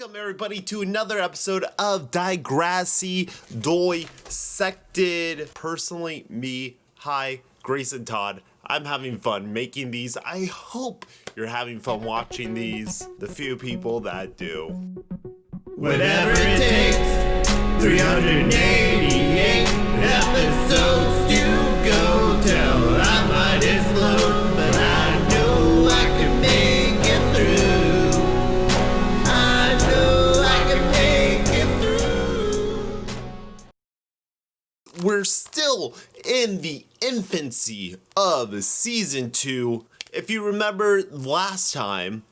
Welcome everybody to another episode of Degrassi Dissected. Personally, me, hi, greysontodd. I'm having fun making these. I hope you're having fun watching these. The few people that do. Whatever it takes, 388 episodes to go till I might explode, but I know I can make it through. I know I can make it through. We're still in the infancy of season 2. If you remember last time,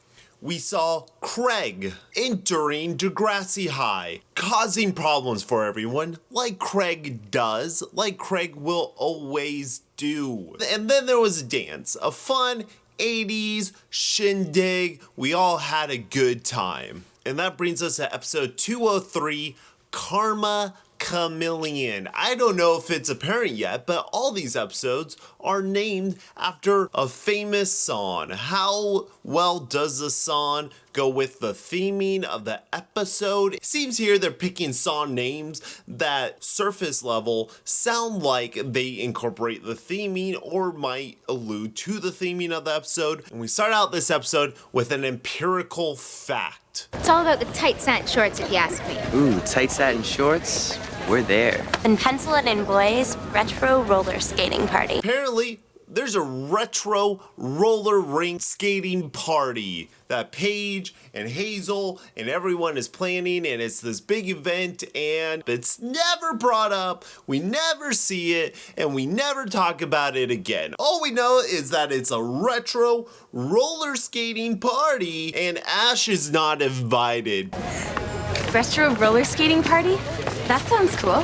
we saw Craig entering Degrassi High, causing problems for everyone, like Craig does, like Craig will always do. And then there was a dance, a fun 80s shindig. We all had a good time. And that brings us to episode 203, Karma Chameleon. I don't know if it's apparent yet, but all these episodes are named after a famous song. How well does the song go with the theming of the episode? It seems here they're picking song names that surface level sound like they incorporate the theming or might allude to the theming of the episode. And we start out this episode with an empirical fact. It's all about the tight satin shorts, if you ask me. Ooh, tight satin shorts? We're there. And pencil it in, boys. Retro roller skating party. Apparently, there's a retro roller rink skating party that Paige and Hazel and everyone is planning, and it's this big event, and it's never brought up, we never see it, and we never talk about it again. All we know is that it's a retro roller skating party, and Ash is not invited. Retro roller skating party? That sounds cool.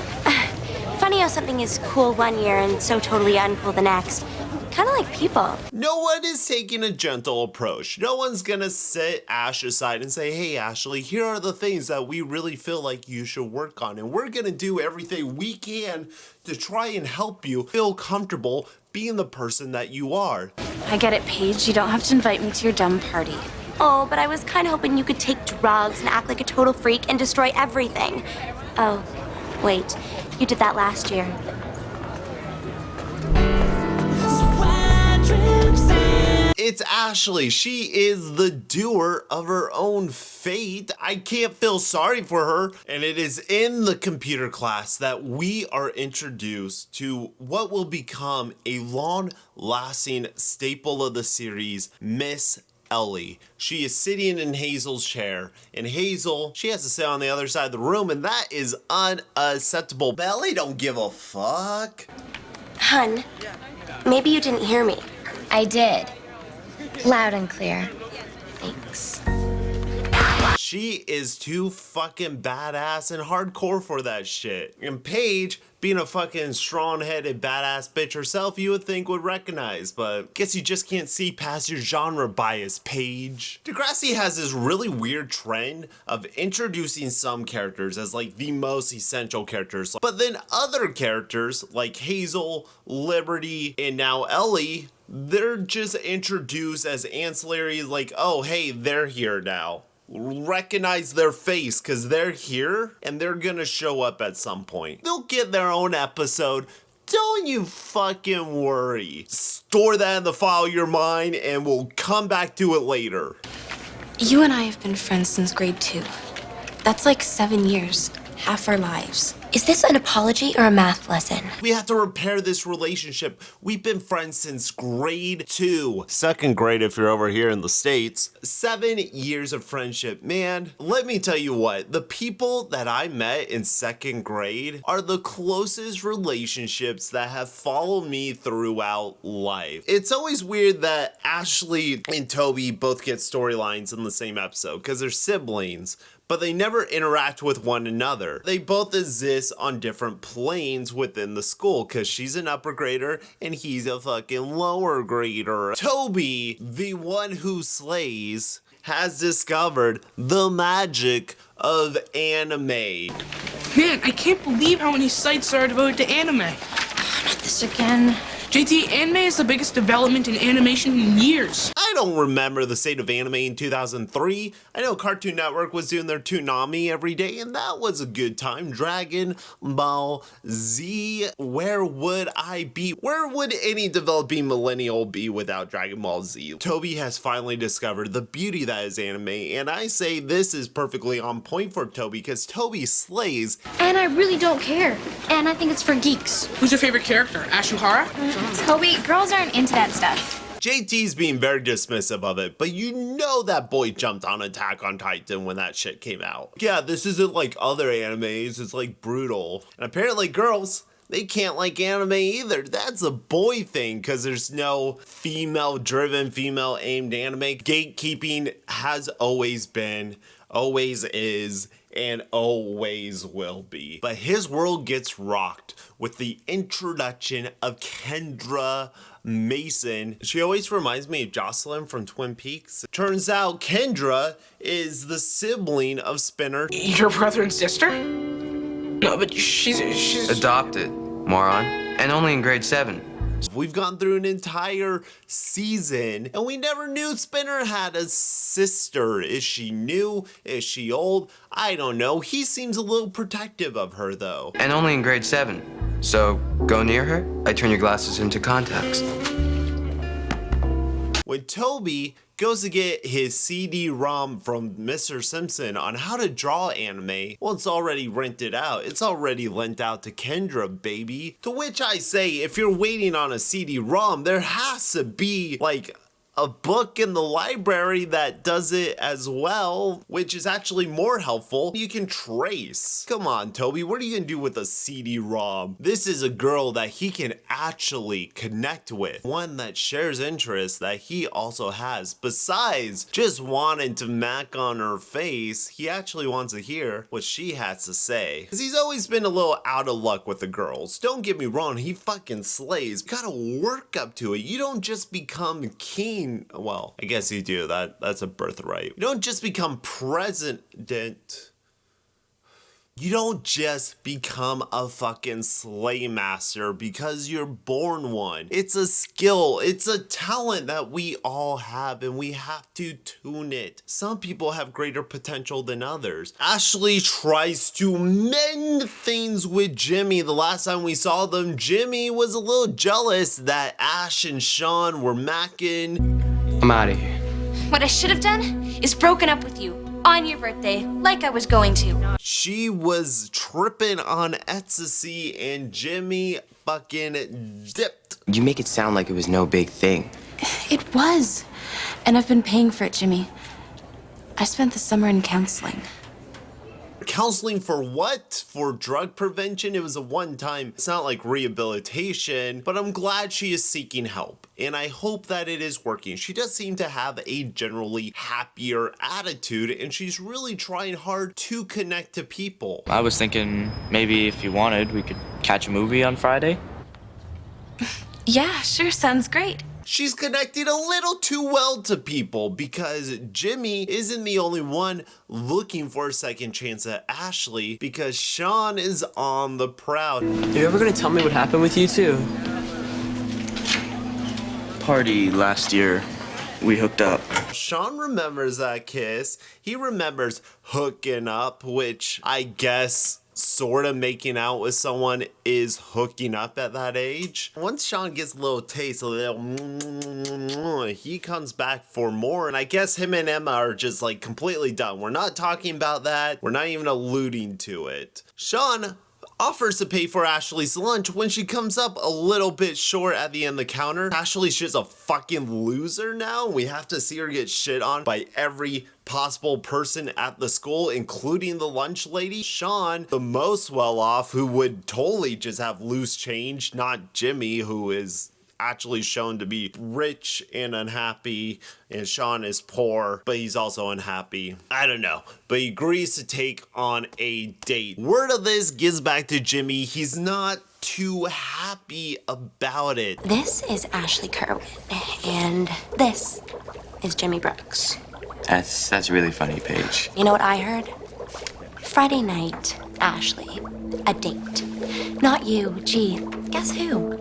Funny how something is cool one year and so totally uncool the next. Kind of like people. No one is taking a gentle approach. No one's gonna set Ash aside and say, hey Ashley, here are the things that we really feel like you should work on, and we're gonna do everything we can to try and help you feel comfortable being the person that you are. I get it, Paige. You don't have to invite me to your dumb party. Oh, but I was kind of hoping you could take drugs and act like a total freak and destroy everything. Oh, wait. You did that last year. It's Ashley. She is the doer of her own fate. I can't feel sorry for her. And it is in the computer class that we are introduced to what will become a long-lasting staple of the series, Miss Ellie. She is sitting in Hazel's chair, and Hazel, she has to sit on the other side of the room, and that is unacceptable. But Ellie don't give a fuck. Hun, maybe you didn't hear me. I did. Loud and clear. Thanks. She is too fucking badass and hardcore for that shit. And Paige, being a fucking strong-headed badass bitch herself, you would think would recognize, but guess you just can't see past your genre bias, Paige. Degrassi has this really weird trend of introducing some characters as like the most essential characters, but then other characters like Hazel, Liberty, and now Ellie, they're just introduced as ancillary, like, oh hey, they're here now. Recognize their face because they're here and they're gonna show up at some point. They'll get their own episode. Don't you fucking worry. Store that in the file of your mind and we'll come back to it later. You and I have been friends since grade 2. That's like 7 years. Half our lives. Is this an apology or a math lesson? We have to repair this relationship. We've been friends since grade 2. Second grade if you're over here in the States. 7 years of friendship. Man, let me tell you what. The people that I met in second grade are the closest relationships that have followed me throughout life. It's always weird that Ashley and Toby both get storylines in the same episode because they're siblings, but they never interact with one another. They both exist on different planes within the school because she's an upper grader and he's a fucking lower grader. Toby, the one who slays, has discovered the magic of anime. Man, I can't believe how many sites are devoted to anime. Not this again. JT, anime is the biggest development in animation in years. I don't remember the state of anime in 2003. I know Cartoon Network was doing their Toonami every day, and that was a good time. Dragon Ball Z, where would I be? Where would any developing millennial be without Dragon Ball Z? Toby has finally discovered the beauty that is anime, and I say this is perfectly on point for Toby because Toby slays. And I really don't care. And I think it's for geeks. Who's your favorite character? Ashuhara? Toby, girls aren't into that stuff. JT's being very dismissive of it, but you know that boy jumped on Attack on Titan when that shit came out. Yeah, this isn't like other animes, it's like brutal. And apparently girls, they can't like anime either. That's a boy thing because there's no female-driven, female-aimed anime. Gatekeeping has always been, always is, and always will be. But his world gets rocked with the introduction of Kendra Mason. She always reminds me of Jocelyn from Twin Peaks. Turns out Kendra is the sibling of Spinner. Your brother and sister? No, but she's... Adopted, moron. And only in grade 7. We've gone through an entire season and we never knew Spinner had a sister. Is she new? Is she old? I don't know. He seems a little protective of her though. And only in grade 7. So, go near her, I turn your glasses into contacts. When Toby goes to get his CD-ROM from Mr. Simpson on how to draw anime, well, it's already rented out. It's already lent out to Kendra, baby. To which I say, if you're waiting on a CD-ROM, there has to be, like, a book in the library that does it as well, which is actually more helpful. You can trace. Come on, Toby, what are you gonna do with a CD-ROM? This is a girl that he can actually connect with. One that shares interests that he also has. Besides just wanting to mac on her face, he actually wants to hear what she has to say. Because he's always been a little out of luck with the girls. Don't get me wrong, he fucking slays. You gotta work up to it. You don't just become king. Well, I guess you do. That's a birthright. You don't just become president. You don't just become a fucking slay master because you're born one. It's a skill. It's a talent that we all have and we have to tune it. Some people have greater potential than others. Ashley tries to mend things with Jimmy. The last time we saw them, Jimmy was a little jealous that Ash and Sean were macking. I'm out of here. What I should have done is broken up with you on your birthday, like I was going to. She was tripping on ecstasy and Jimmy fucking dipped. You make it sound like it was no big thing. It was. And I've been paying for it, Jimmy. I spent the summer in counseling. Counseling for what? For drug prevention? It was a one-time. It's not like rehabilitation, but I'm glad she is seeking help. And I hope that it is working. She does seem to have a generally happier attitude, and she's really trying hard to connect to people. I was thinking maybe if you wanted, we could catch a movie on Friday. Yeah, sure, sounds great. She's connecting a little too well to people because Jimmy isn't the only one looking for a second chance at Ashley because Sean is on the prowl. You ever gonna tell me what happened with you two? Party last year, we hooked up. Sean remembers that kiss. He remembers hooking up, which I guess sort of making out with someone is hooking up at that age. Once Sean gets a little taste, a little he comes back for more, and I guess him and Emma are just like completely done. We're not talking about that. We're not even alluding to it. Sean offers to pay for Ashley's lunch when she comes up a little bit short at the end of the counter. Ashley's just a fucking loser now. We have to see her get shit on by every possible person at the school, including the lunch lady. Sean, the most well off, who would totally just have loose change, not Jimmy, who is actually shown to be rich and unhappy, and Sean is poor, but he's also unhappy. I don't know, but he agrees to take on a date. Word of this gets back to Jimmy. He's not too happy about it. This is Ashley Kerwin, and this is Jimmy Brooks. That's really funny, Paige. You know what I heard? Friday night, Ashley, a date. Not you, gee, guess who?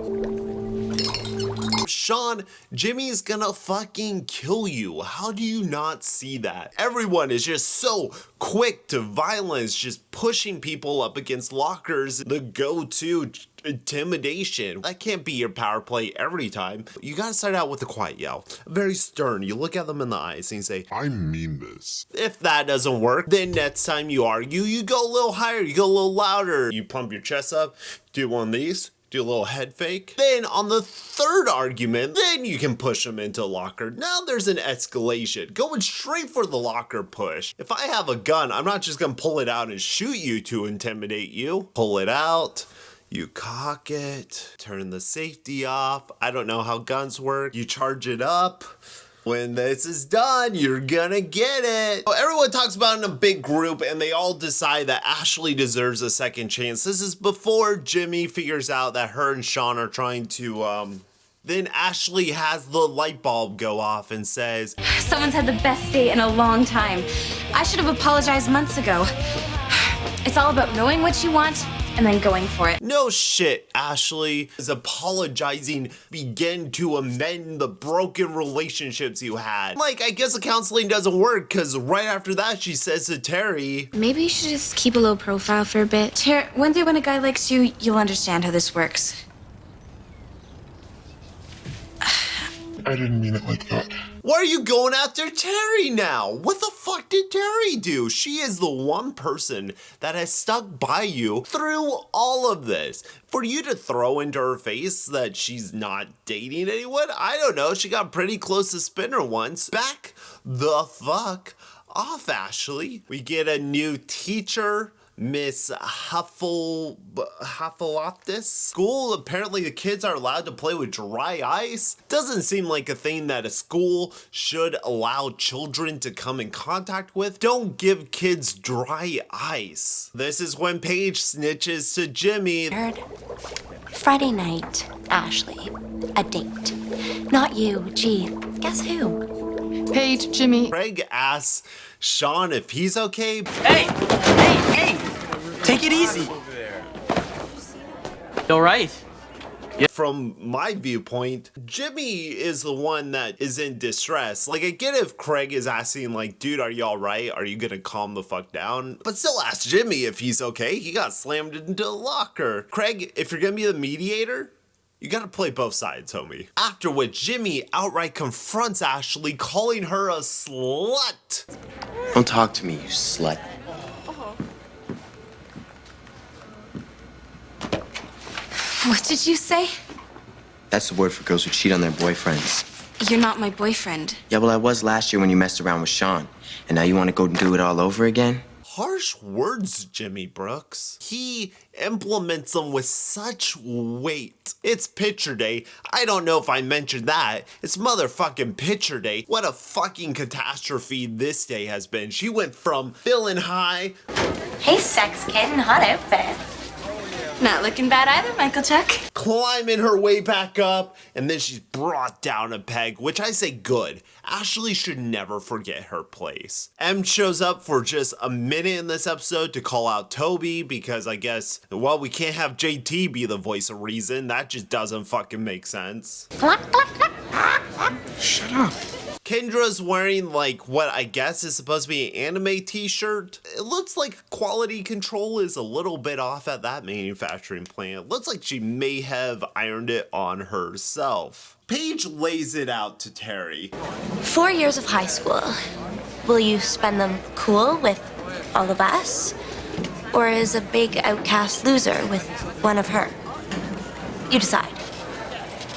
Sean, Jimmy's gonna fucking kill you. How do you not see that? Everyone is just so quick to violence, just pushing people up against lockers, the go-to intimidation. That can't be your power play every time. You gotta start out with a quiet yell. Very stern. You look at them in the eyes and you say, I mean this. If that doesn't work, then next time you argue, you go a little higher, you go a little louder. You pump your chest up, do one of these, do a little head fake. Then on the third argument, then you can push them into a locker. Now there's an escalation. Going straight for the locker push. If I have a gun, I'm not just gonna pull it out and shoot you to intimidate you. Pull it out. You cock it, turn the safety off. I don't know how guns work. You charge it up. When this is done, you're gonna get it. Everyone talks about it in a big group and they all decide that Ashley deserves a second chance. This is before Jimmy figures out that her and Sean are trying to, Then Ashley has the light bulb go off and says, Someone's had the best day in a long time. I should have apologized months ago. It's all about knowing what you want and then going for it. No shit, Ashley is apologizing, begin to amend the broken relationships you had. Like, I guess the counseling doesn't work because right after that she says to Terry, Maybe you should just keep a low profile for a bit. One day when a guy likes you, you'll understand how this works. I didn't mean it like that. why are you going after Terry now? What the fuck did Terry do? She is the one person that has stuck by you through all of this. For you to throw into her face that she's not dating anyone? I don't know. She got pretty close to Spinner once. Back the fuck off, Ashley. We get a new teacher. Miss Hufflepuff school. Apparently the kids are allowed to play with dry ice. Doesn't seem like a thing that a school should allow children to come in contact with. Don't give kids dry ice. This is when Paige snitches to Jimmy. Friday night, Ashley. A date. Not you. Gee, guess who? Paige, Jimmy. Craig asks Sean if he's okay. Hey! Take it easy. All right. From my viewpoint, Jimmy is the one that is in distress. Like, I get if Craig is asking, like, dude, are you all right? Are you gonna calm the fuck down? But still ask Jimmy if he's okay. He got slammed into a locker. Craig, if you're gonna be the mediator, you gotta play both sides, homie. After which, Jimmy outright confronts Ashley, calling her a slut. Don't talk to me, you slut. What did you say? That's the word for girls who cheat on their boyfriends. You're not my boyfriend. Yeah, well, I was last year when you messed around with Sean. And now you want to go and do it all over again? Harsh words, Jimmy Brooks. He implements them with such weight. It's picture day. I don't know if I mentioned that. It's motherfucking picture day. What a fucking catastrophe this day has been. She went from feeling high. Hey, sex kitten, hot outfit. Not looking bad either, Michael Chuck. Climbing her way back up, and then she's brought down a peg, which I say good. Ashley should never forget her place. M shows up for just a minute in this episode to call out Toby because I guess, well, we can't have JT be the voice of reason. That just doesn't fucking make sense. Shut up. Kendra's wearing like what I guess is supposed to be an anime t-shirt. It looks like quality control is a little bit off at that manufacturing plant. Looks like she may have ironed it on herself. Paige lays it out to Terry. 4 years of high school. Will you spend them cool with all of us? Or as a big outcast loser with one of her? You decide.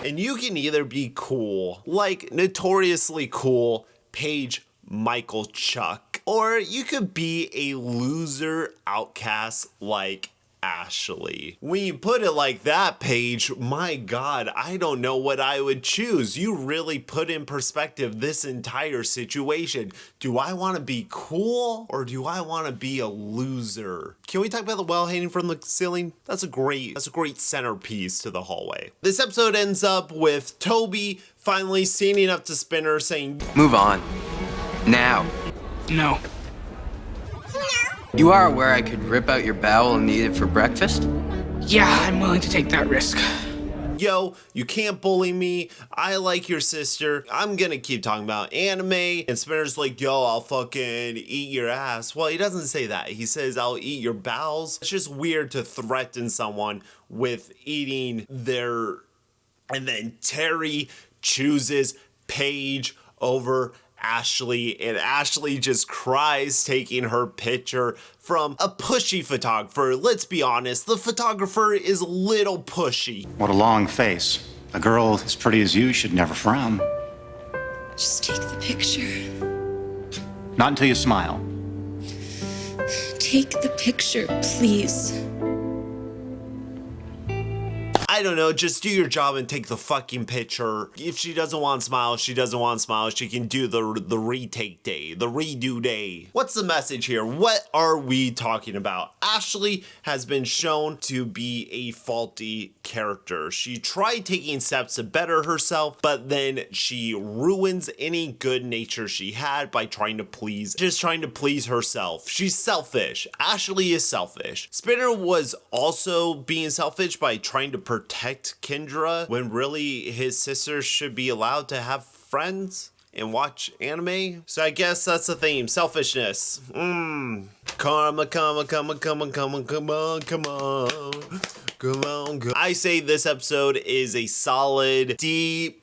And you can either be cool, like notoriously cool, Paige Michael Chuck, or you could be a loser outcast like Ashley. When you put it like that, Paige, my God, I don't know what I would choose. You really put in perspective this entire situation. Do I want to be cool or do I want to be a loser? Can we talk about the well hanging from the ceiling? That's a great centerpiece to the hallway. This episode ends up with Toby finally standing up to Spinner saying, Move on. Now. No. You are aware I could rip out your bowel and eat it for breakfast? Yeah, I'm willing to take that risk. yo, you can't bully me. I like your sister. I'm gonna keep talking about anime. And Spinner's like, yo, I'll fucking eat your ass. Well, he doesn't say that. He says, I'll eat your bowels. It's just weird to threaten someone with eating their... And then Terry chooses Paige over Ashley, and Ashley just cries taking her picture from a pushy photographer. Let's be honest, the photographer is a little pushy. What a long face. A girl as pretty as you should never frown. Just take the picture. Not until you smile. Take the picture, please. I don't know, just do your job and take the fucking picture. If she doesn't want to smile, she doesn't want to smile. She can do the retake day, the redo day. What's the message here? What are we talking about? Ashley has been shown to be a faulty character. She tried taking steps to better herself, but then she ruins any good nature she had by trying to please herself. She's selfish. Ashley is selfish. Spinner was also being selfish by trying to protect Kendra when really his sister should be allowed to have friends and watch anime. So I guess that's the theme. Selfishness. Karma, come on. I say this episode is a solid D+.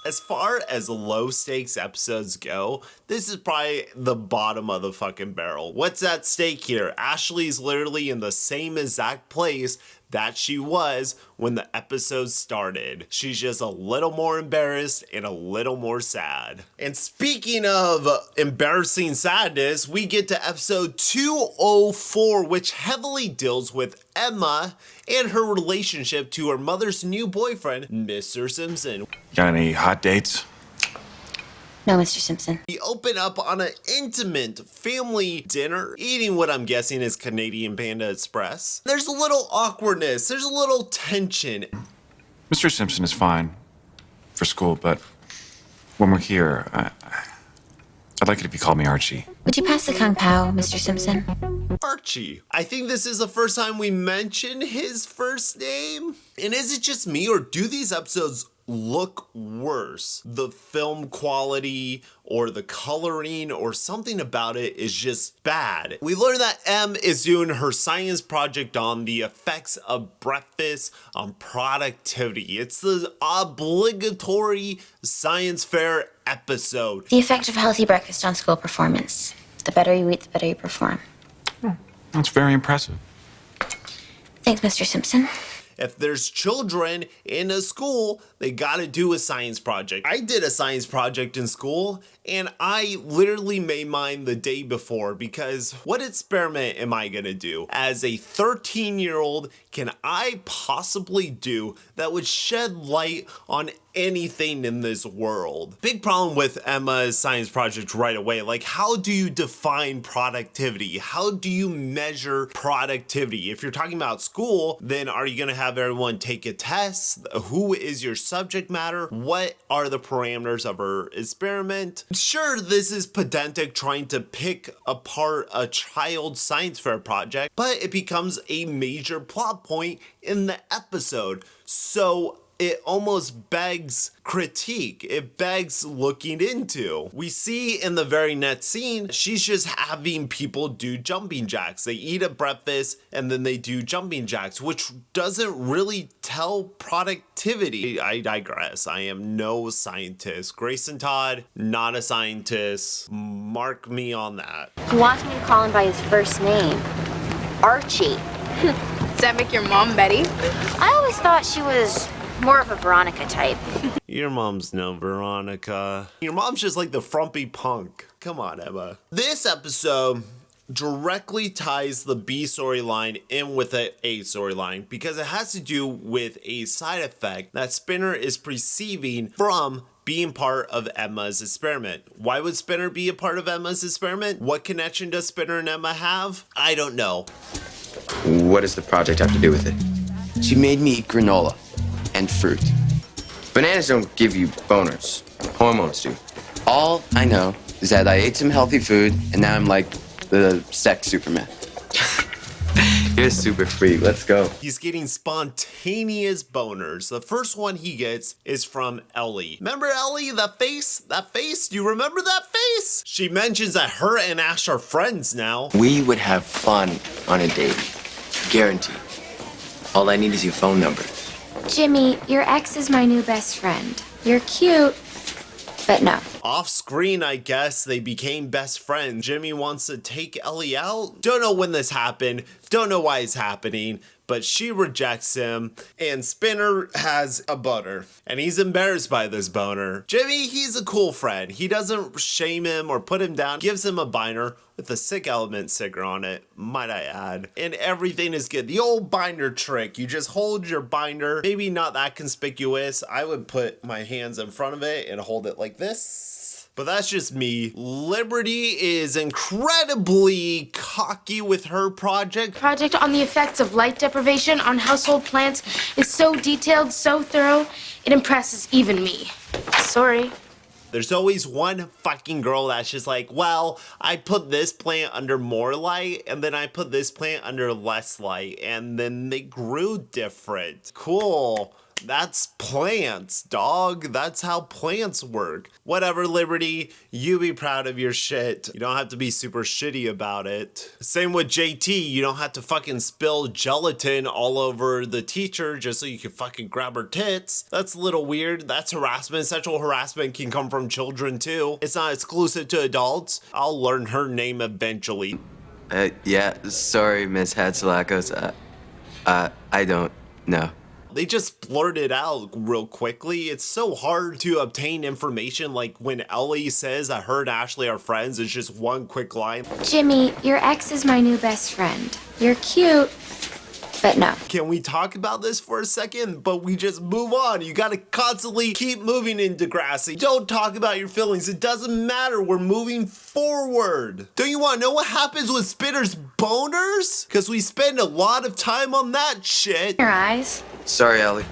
As far as low stakes episodes go, this is probably the bottom of the fucking barrel. What's at stake here? Ashley's literally in the same exact place that she was when the episode started. She's just a little more embarrassed and a little more sad. And speaking of embarrassing sadness, we get to episode 204, which heavily deals with Emma and her relationship to her mother's new boyfriend, Mr. Simpson. Got any hot dates? No, Mr. Simpson. We open up on an intimate family dinner, eating what I'm guessing is Canadian Panda Express. There's a little awkwardness, there's a little tension. Mr. Simpson is fine for school, but when we're here, I'd like it if you called me Archie. Would you pass the Kung Pao, Mr. Simpson? Archie. I think this is the first time we mention his first name. And is it just me, or do these episodes look worse? The film quality or the coloring or something about it is just bad. We learn that Em is doing her science project on the effects of breakfast on productivity. It's the obligatory science fair episode. The effect of healthy breakfast on school performance. The better you eat, the better you perform. That's very impressive. Thanks, Mr. Simpson. If there's children in a school, they gotta do a science project. I did a science project in school, and I literally made mine the day before, because what experiment am I gonna do? As a 13-year-old, can I possibly do that would shed light on anything in this world? Big problem with Emma's science project right away. Like, how do you define productivity? How do you measure productivity? If you're talking about school, then are you gonna have everyone take a test? Who is your subject matter? What are the parameters of her experiment? Sure, this is pedantic trying to pick apart a child's science fair project, but it becomes a major plot point in the episode. So it almost begs critique. It begs looking into. We see in the very next scene, she's just having people do jumping jacks. They eat at breakfast and then they do jumping jacks, which doesn't really tell productivity. I digress. I am no scientist. Greysontodd, not a scientist. Mark me on that. He wants me to call him by his first name, Archie. Does that make your mom Betty? I always thought she was more of a Veronica type. Your mom's no Veronica. Your mom's just like the frumpy punk. Come on, Emma. This episode directly ties the B storyline in with the A storyline because it has to do with a side effect that Spinner is perceiving from being part of Emma's experiment. Why would Spinner be a part of Emma's experiment? What connection does Spinner and Emma have? I don't know. What does the project have to do with it? She made me eat granola and fruit. Bananas don't give you boners. Hormones do. All I know is that I ate some healthy food and now I'm like the sex Superman. You're super free. Let's go. He's getting spontaneous boners. The first one he gets is from Ellie. Remember Ellie, that face? That face? Do you remember that face? She mentions that her and Ash are friends now. We would have fun on a date. Guaranteed. All I need is your phone number. Jimmy, your ex is my new best friend. You're cute, but no. Off screen, I guess, they became best friends. Jimmy wants to take Ellie out. Don't know when this happened. Don't know why it's happening. But she rejects him, and Spinner has a boner. And he's embarrassed by this boner. Jimmy, he's a cool friend. He doesn't shame him or put him down. Gives him a binder with a Sick Element sticker on it, might I add. And everything is good. The old binder trick. You just hold your binder, maybe not that conspicuous. I would put my hands in front of it and hold it like this. But that's just me. Liberty is incredibly cocky with her project. Project on the effects of light deprivation on household plants is so detailed, so thorough, it impresses even me. Sorry. There's always one fucking girl that's just like, well, I put this plant under more light, and then I put this plant under less light, and then they grew different. Cool. That's plants, dog. That's how plants work. Whatever, Liberty, you be proud of your shit. You don't have to be super shitty about it. Same with JT. You don't have to fucking spill gelatin all over the teacher just so you can fucking grab her tits. That's a little weird. That's harassment. Sexual harassment can come from children too. It's not exclusive to adults. I'll learn her name eventually. Yeah, sorry, Miss Hatsalakos. I don't know. They just blurt it out real quickly. It's so hard to obtain information. Like when Ellie says that her and Ashley are friends, it's just one quick line. Jimmy, your ex is my new best friend. You're cute, but no. Can we talk about this for a second? But we just move on. You gotta constantly keep moving in Degrassi. Don't talk about your feelings. It doesn't matter. We're moving forward. Don't you wanna know what happens with Spinner's boners? Because we spend a lot of time on that shit. Your eyes. Sorry, Ellie.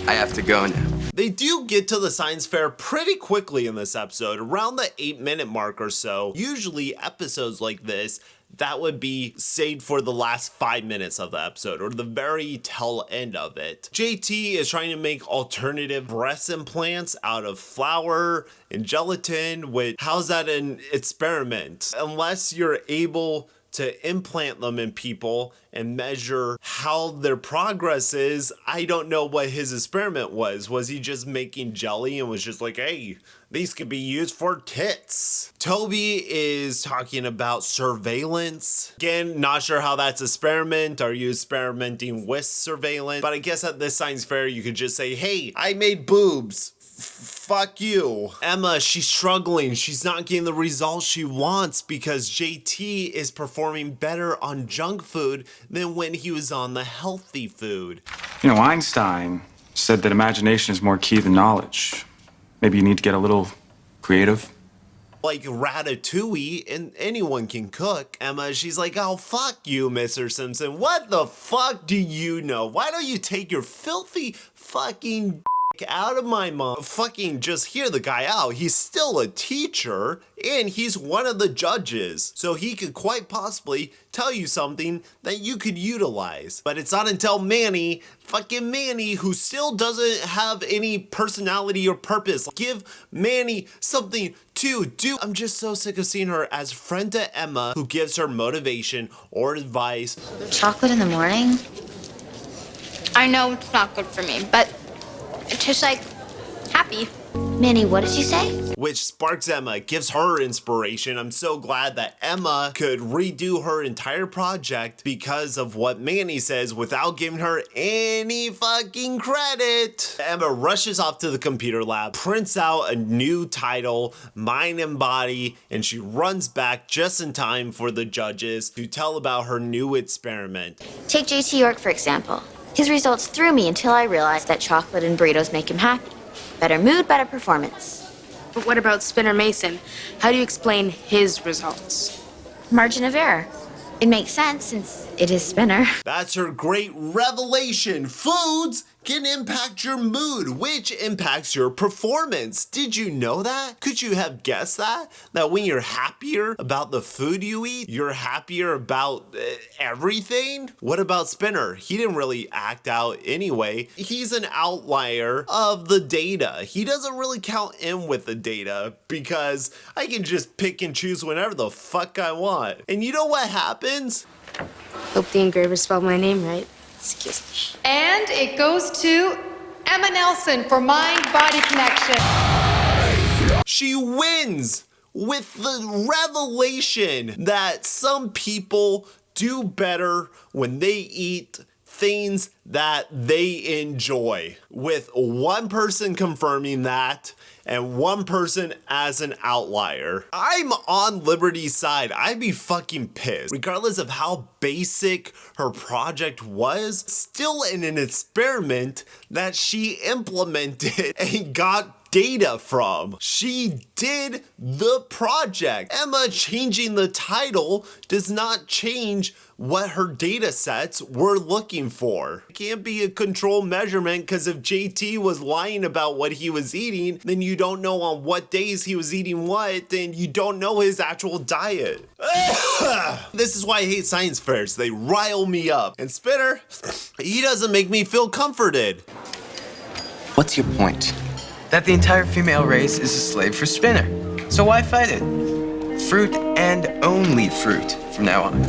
I have to go now. They do get to the science fair pretty quickly in this episode, around the 8-minute mark or so. Usually episodes like this, that would be saved for the last 5 minutes of the episode or the very tail end of it. JT is trying to make alternative breast implants out of flour and gelatin. How's that an experiment? Unless you're able to implant them in people and measure how their progress is, I don't know what his experiment was. Was he just making jelly and was just like, hey, these could be used for tits? Toby is talking about surveillance. Again, not sure how that's experiment. Are you experimenting with surveillance? But I guess at this science fair, you could just say, hey, I made boobs. Fuck you. Emma, she's struggling. She's not getting the results she wants because JT is performing better on junk food than when he was on the healthy food. You know, Einstein said that imagination is more key than knowledge. Maybe you need to get a little creative. Like Ratatouille, and anyone can cook. Emma, she's like, oh, fuck you, Mr. Simpson. What the fuck do you know? Why don't you take your filthy fucking out of my mom? Fucking just hear the guy out. He's still a teacher and he's one of the judges, so he could quite possibly tell you something that you could utilize. But it's not until Manny, fucking Manny, who still doesn't have any personality or purpose. Give Manny something to do. I'm just so sick of seeing her as friend to Emma, who gives her motivation or advice. Chocolate in the morning? I know it's not good for me, but it tastes like happy. Manny, what did you say? Which sparks Emma, gives her inspiration. I'm so glad that Emma could redo her entire project because of what Manny says without giving her any fucking credit. Emma rushes off to the computer lab, prints out a new title, Mind and Body, and she runs back just in time for the judges to tell about her new experiment. Take JT York, for example. His results threw me until I realized that chocolate and burritos make him happy. Better mood, better performance. But what about Spinner Mason? How do you explain his results? Margin of error. It makes sense since it is Spinner. That's her great revelation. Foods can impact your mood, which impacts your performance. Did you know that? Could you have guessed that? That when you're happier about the food you eat, you're happier about everything? What about Spinner? He didn't really act out anyway. He's an outlier of the data. He doesn't really count in with the data because I can just pick and choose whenever the fuck I want. And you know what happens? Hope the engraver spelled my name right. Excuse me. And it goes to Emma Nelson for Mind-Body Connection. She wins with the revelation that some people do better when they eat things that they enjoy. With one person confirming that and one person as an outlier. I'm on Liberty's side. I'd be fucking pissed. Regardless of how basic her project was, still in an experiment that she implemented and got data from. She did the project. Emma changing the title does not change what her data sets were looking for. It can't be a control measurement because if JT was lying about what he was eating, then you don't know on what days he was eating what, then you don't know his actual diet. This is why I hate science fairs. They rile me up. And Spinner, he doesn't make me feel comforted. What's your point? That the entire female race is a slave for Spinner. So why fight it? Fruit and only fruit from now on.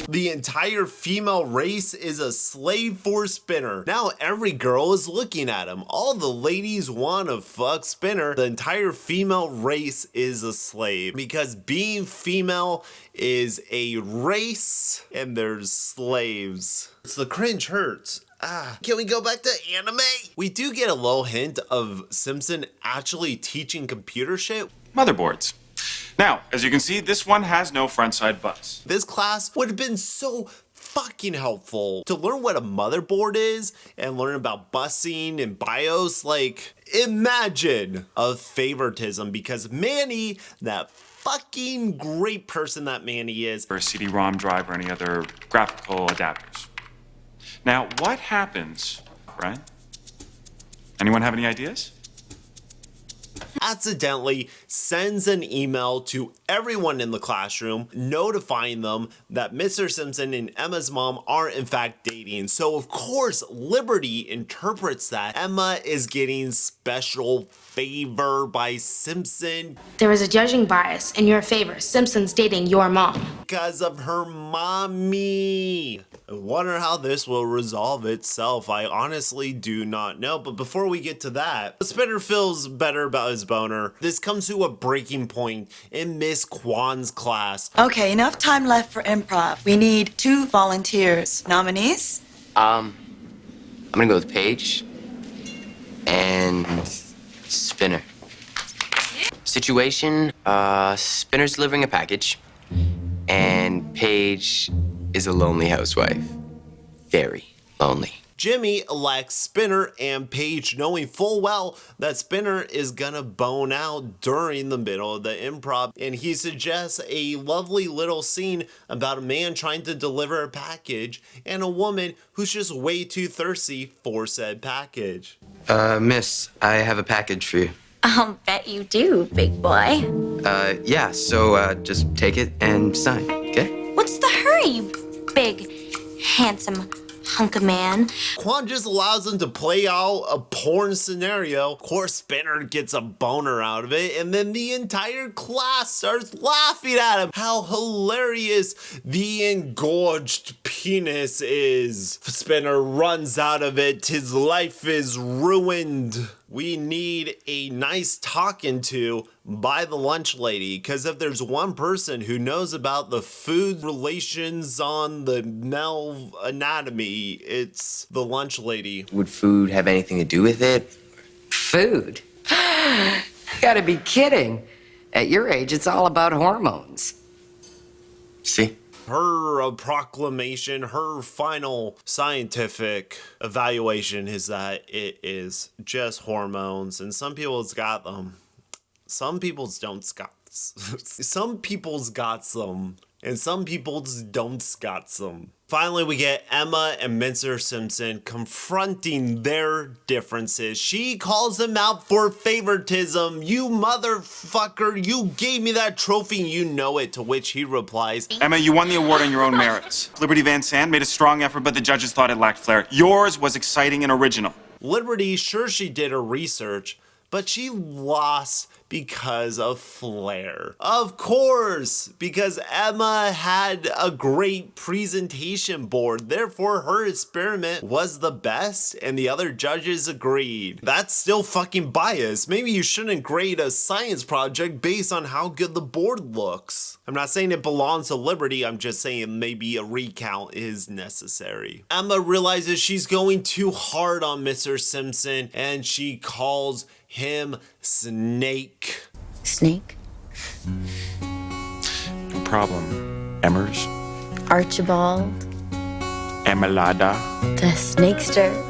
The entire female race is a slave for Spinner. Now every girl is looking at him. All the ladies want to fuck Spinner. The entire female race is a slave because being female is a race and there's slaves. It's the cringe hurts. Can we go back to anime? We do get a little hint of Simpson actually teaching computer shit. Motherboards. Now, as you can see, this one has no front side bus. This class would have been so fucking helpful to learn what a motherboard is and learn about busing and BIOS. Like, imagine a favoritism because Manny, that fucking great person that Manny is. Or a CD-ROM drive or any other graphical adapters. Now, what happens, Brian? Anyone have any ideas? Accidentally sends an email to everyone in the classroom notifying them that Mr. Simpson and Emma's mom are in fact dating. So of course Liberty interprets that Emma is getting special favor by Simpson. There was a judging bias in your favor. Simpson's dating your mom. Because of her mommy. I wonder how this will resolve itself. I honestly do not know. But before we get to that, Spinner feels better about his boner. This comes to a breaking point in Miss Kwan's class. Okay, enough time left for improv. We need 2 volunteers. Nominees? I'm gonna go with Paige and Spinner. Situation, Spinner's delivering a package and Paige is a lonely housewife. Very lonely. Jimmy elects Spinner and Paige, knowing full well that Spinner is gonna bone out during the middle of the improv, and he suggests a lovely little scene about a man trying to deliver a package and a woman who's just way too thirsty for said package. Miss, I have a package for you. I'll bet you do, big boy. Yeah, so just take it and sign, okay? What's the hurry, you big, handsome hunk of man? Kwan just allows him to play out a porn scenario. Of course, Spinner gets a boner out of it, and then the entire class starts laughing at him. How hilarious the engorged penis is. Spinner runs out of it. His life is ruined. We need a nice talking to by the lunch lady, because if there's one person who knows about the food relations on the male anatomy, it's the lunch lady. Would food have anything to do with it? Food? You gotta be kidding. At your age, it's all about hormones. See? Her proclamation, her final scientific evaluation is that it is just hormones, and some people's got them. Some people's don't got. Some people's got some, and some people just don't got some. Finally, we get Emma and Mr. Simpson confronting their differences. She calls him out for favoritism. You motherfucker, you gave me that trophy, you know it. To which he replies, Emma, you won the award on your own merits. Liberty Van Sand made a strong effort, but the judges thought it lacked flair. Yours was exciting and original. Liberty, sure, she did her research, but she lost because of flair. Of course, because Emma had a great presentation board, therefore her experiment was the best and the other judges agreed. That's still fucking biased. Maybe you shouldn't grade a science project based on how good the board looks. I'm not saying it belongs to Liberty, I'm just saying maybe a recount is necessary. Emma realizes she's going too hard on Mr. Simpson and she calls him Snake. Snake? No problem. Emmers? Archibald? Emelada? The Snakester?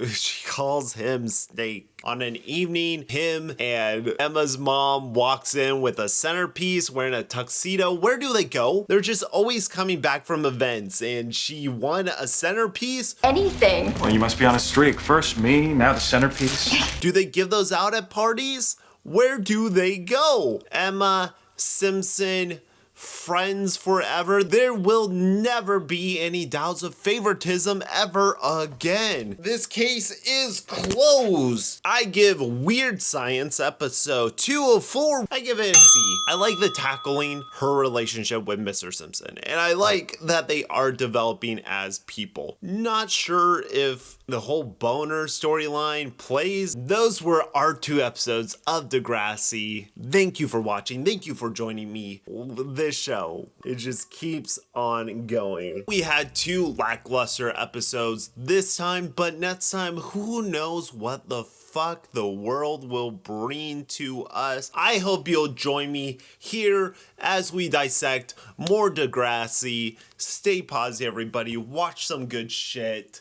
She calls him Snake. On an evening, him and Emma's mom walks in with a centerpiece wearing a tuxedo. Where do they go? They're just always coming back from events and she won a centerpiece. Anything. Well, you must be on a streak. First me, now the centerpiece. Do they give those out at parties? Where do they go? Emma, Simpson, friends forever. There will never be any doubts of favoritism ever again. This case is closed. I give Weird Science episode 204. I give it a C. I like the tackling her relationship with Mr. Simpson, and I like that they are developing as people. Not sure if the whole boner storyline plays. Those were our 2 episodes of Degrassi. Thank you for watching. Thank you for joining me. This show, it just keeps on going. We had 2 lackluster episodes this time, but next time, who knows what the fuck the world will bring to us. I hope you'll join me here as we dissect more Degrassi. Stay positive, everybody. Watch some good shit.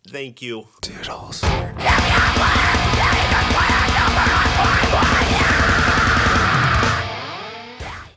Thank you. Doodles. Give me a plan,